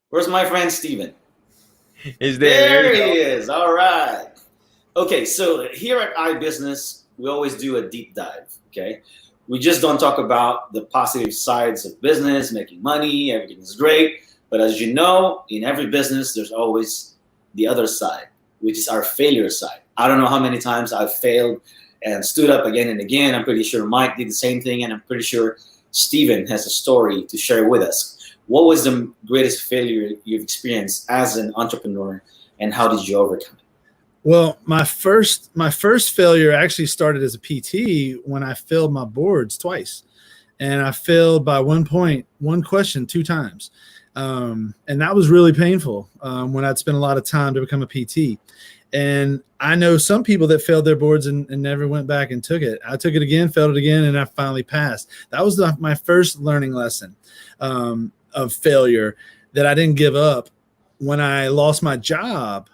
Where's my friend Stephen? Is there? There he is. All right. Okay. So here at iBusiness, we always do a deep dive. Okay. We just don't talk about the positive sides of business, making money, everything is great. But as you know, in every business, there's always the other side, which is our failure side. I don't know how many times I've failed and stood up again and again. I'm pretty sure Mike did the same thing, and I'm pretty sure Stephen has a story to share with us. What was the greatest failure you've experienced as an entrepreneur, and how did you overcome it? Well, my first failure actually started as a PT when I failed my boards twice, and I failed by 1 point, one question 2 times. And that was really painful when I'd spent a lot of time to become a PT. And I know some people that failed their boards and never went back and took it. I took it again, failed it again, and I finally passed. That was my first learning lesson of failure, that I didn't give up. When I lost my job,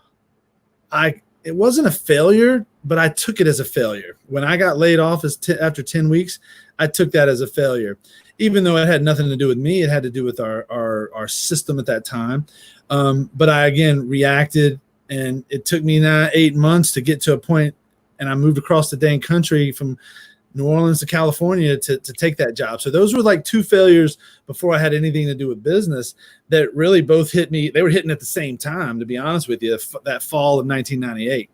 it wasn't a failure but I took it as a failure. When I got laid off after 10 weeks, I took that as a failure, even though it had nothing to do with me. It had to do with our system at that time. But I, again, reacted, and it took me now 8 months to get to a point, and I moved across the dang country from New Orleans to California to take that job. So those were like two failures before I had anything to do with business that really both hit me. They were hitting at the same time, to be honest with you, that fall of 1998.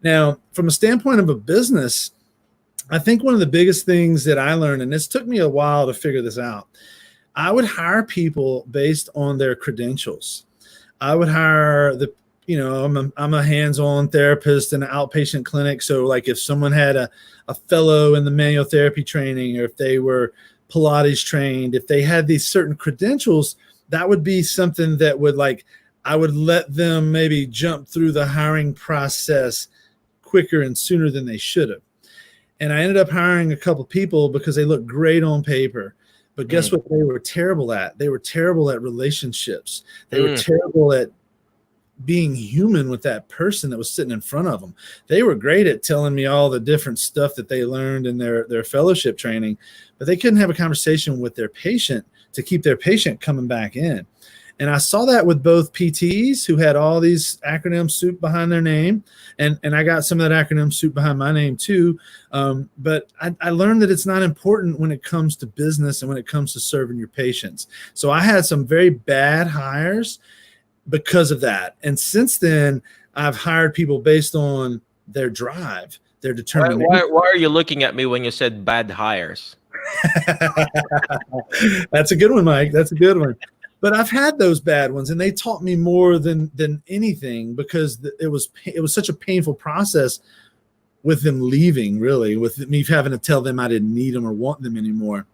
Now, from a standpoint of a business, I think one of the biggest things that I learned, and this took me a while to figure this out, I would hire people based on their credentials. I would hire I'm a hands-on therapist in an outpatient clinic. So like if someone had a fellow in the manual therapy training, or if they were Pilates trained, if they had these certain credentials, that would be something that would, like, I would let them maybe jump through the hiring process quicker and sooner than they should have. And I ended up hiring a couple people because they looked great on paper. But guess what they were terrible at? They were terrible at relationships. They were terrible at being human with that person that was sitting in front of them. They were great at telling me all the different stuff that they learned in their fellowship training, but they couldn't have a conversation with their patient to keep their patient coming back in. And I saw that with both PTs who had all these acronym soup behind their name. And I got some of that acronym soup behind my name too. But I learned that it's not important when it comes to business and when it comes to serving your patients. So I had some very bad hires because of that. And since then, I've hired people based on their drive, their determination. Why are you looking at me when you said bad hires? That's a good one, Mike. That's a good one. But I've had those bad ones, and they taught me more than anything, because it was such a painful process with them leaving, really, with me having to tell them I didn't need them or want them anymore.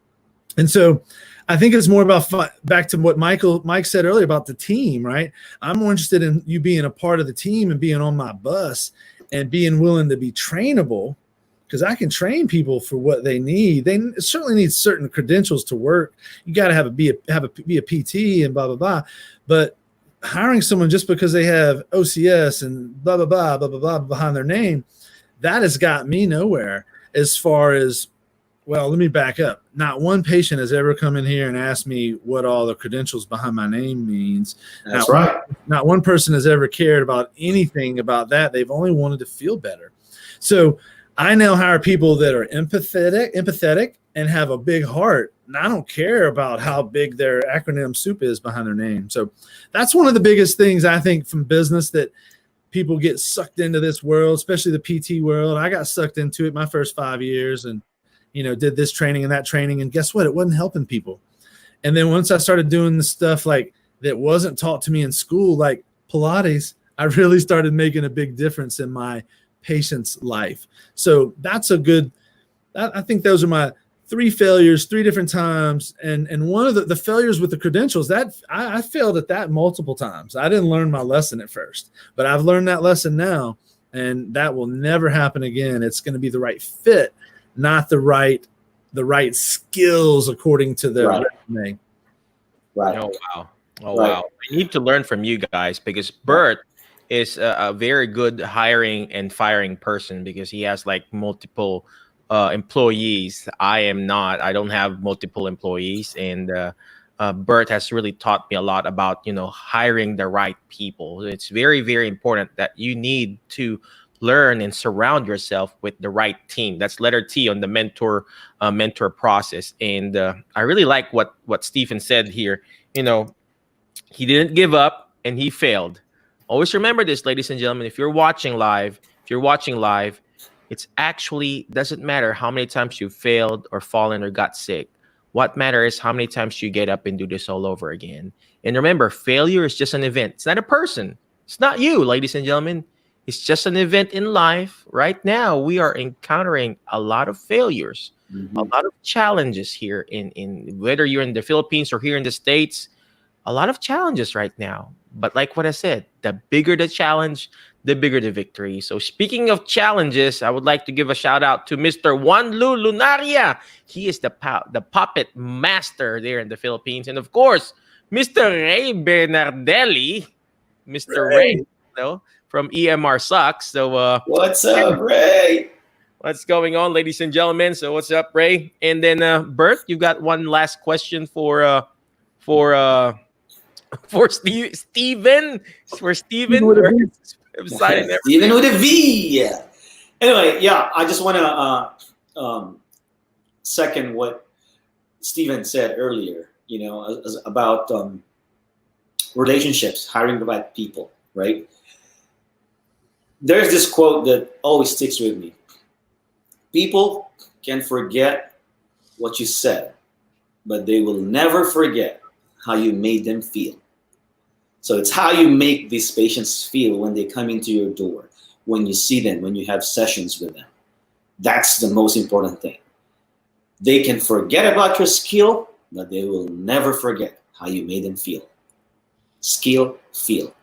And so I think it's more about back to what Mike said earlier about the team, right? I'm more interested in you being a part of the team and being on my bus and being willing to be trainable, because I can train people for what they need. They certainly need certain credentials to work. You got to be a PT and blah, blah, blah. But hiring someone just because they have OCS and blah, blah, blah, blah, blah, blah behind their name, that has got me nowhere. As far as, well, let me back up. Not one patient has ever come in here and asked me what all the credentials behind my name means. That's right. Not one person has ever cared about anything about that. They've only wanted to feel better. So I now hire people that are empathetic and have a big heart. And I don't care about how big their acronym soup is behind their name. So that's one of the biggest things, I think, from business, that people get sucked into this world, especially the PT world. I got sucked into it my first 5 years and, did this training and that training. And guess what? It wasn't helping people. And then once I started doing the stuff like that wasn't taught to me in school, like Pilates, I really started making a big difference in my patient's life. So that's I think those are my 3 failures, 3 different times. And one of the failures with the credentials, that I failed at that multiple times. I didn't learn my lesson at first, but I've learned that lesson now, and that will never happen again. It's going to be the right fit, not the right skills according to their resume. Right. Oh, wow. Wow. I need to learn from you guys, because Bert is a very good hiring and firing person, because he has like multiple employees. I am not. I don't have multiple employees, and Bert has really taught me a lot about hiring the right people. It's very, very important that you need to learn and surround yourself with the right team. That's letter T on the mentor process. And I really like what Stephen said here. He didn't give up and he failed. Always remember this, ladies and gentlemen. If you're watching live, it's actually doesn't matter how many times you failed or fallen or got sick. What matters is how many times you get up and do this all over again. And remember, failure is just an event. It's not a person. It's not you, ladies and gentlemen. It's just an event in life. Right now, we are encountering a lot of failures, a lot of challenges here in whether you're in the Philippines or here in the States, a lot of challenges right now. But like what I said, the bigger the challenge, the bigger the victory. So speaking of challenges, I would like to give a shout out to Mr. Juanlu Lunaria. He is the puppet master there in the Philippines. And of course, Mr. Ray Bernardelli, Mr. Ray, from EMR Sucks. So what's up, Ray? What's going on, ladies and gentlemen? So what's up, Ray? And then Bert, you got one last question for Steven. For Steven. Steven with a V. Anyway, yeah, I just want to second what Steven said earlier, about relationships, hiring the right people, right? There's this quote that always sticks with me. People can forget what you said, but they will never forget how you made them feel. So it's how you make these patients feel when they come into your door, when you see them, when you have sessions with them. That's the most important thing. They can forget about your skill, but they will never forget how you made them feel. Skill, feel.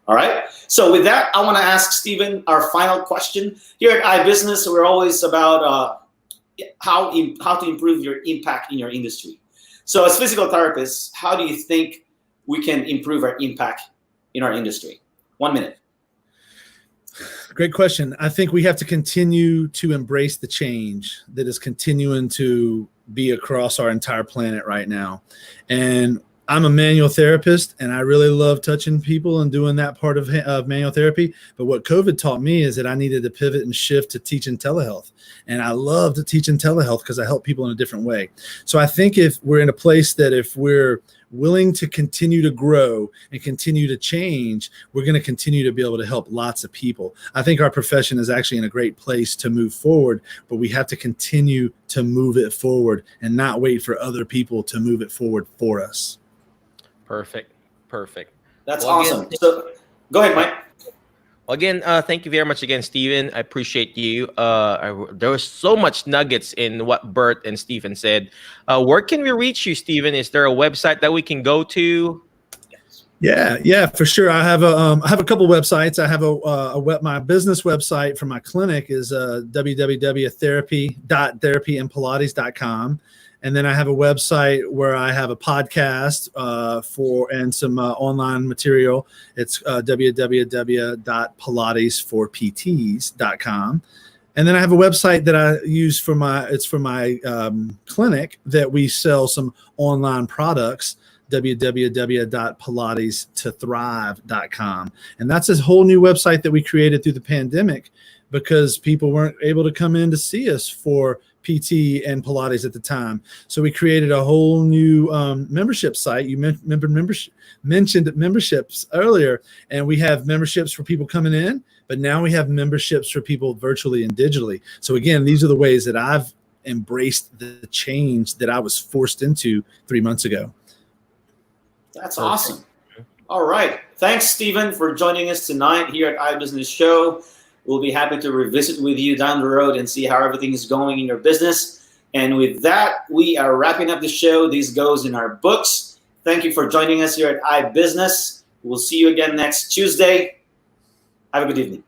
All right? So with that, I want to ask Steven our final question. Here at iBusiness, we're always about how to improve your impact in your industry. So as physical therapists, how do you think we can improve our impact in our industry? 1 minute. Great question. I think we have to continue to embrace the change that is continuing to be across our entire planet right now. And I'm a manual therapist, and I really love touching people and doing that part of manual therapy. But what COVID taught me is that I needed to pivot and shift to teaching telehealth. And I love to teach in telehealth because I help people in a different way. So I think if we're in a place that if we're willing to continue to grow and continue to change, we're going to continue to be able to help lots of people. I think our profession is actually in a great place to move forward, but we have to continue to move it forward and not wait for other people to move it forward for us. Perfect. That's awesome. So go ahead, Mike. Well, again, thank you very much again, Steven. I appreciate you. There was so much nuggets in what Bert and Steven said. Where can we reach you, Steven? Is there a website that we can go to? Yeah, for sure. I have a couple websites. I have my business website for my clinic is www.therapyandpilates.com. And then I have a website where I have a podcast and some online material. It's www.pilatesforpts.com. And then I have a website that I use for my clinic that we sell some online products, www.pilatesTothrive.com. And that's a whole new website that we created through the pandemic because people weren't able to come in to see us for PT and Pilates at the time. So we created a whole new membership site. You mentioned memberships earlier, and we have memberships for people coming in, but now we have memberships for people virtually and digitally. So again, these are the ways that I've embraced the change that I was forced into 3 months ago. That's awesome. All right. Thanks, Steven, for joining us tonight here at iBusiness Show. We'll be happy to revisit with you down the road and see how everything is going in your business. And with that, we are wrapping up the show. This goes in our books. Thank you for joining us here at iBusiness. We'll see you again next Tuesday. Have a good evening.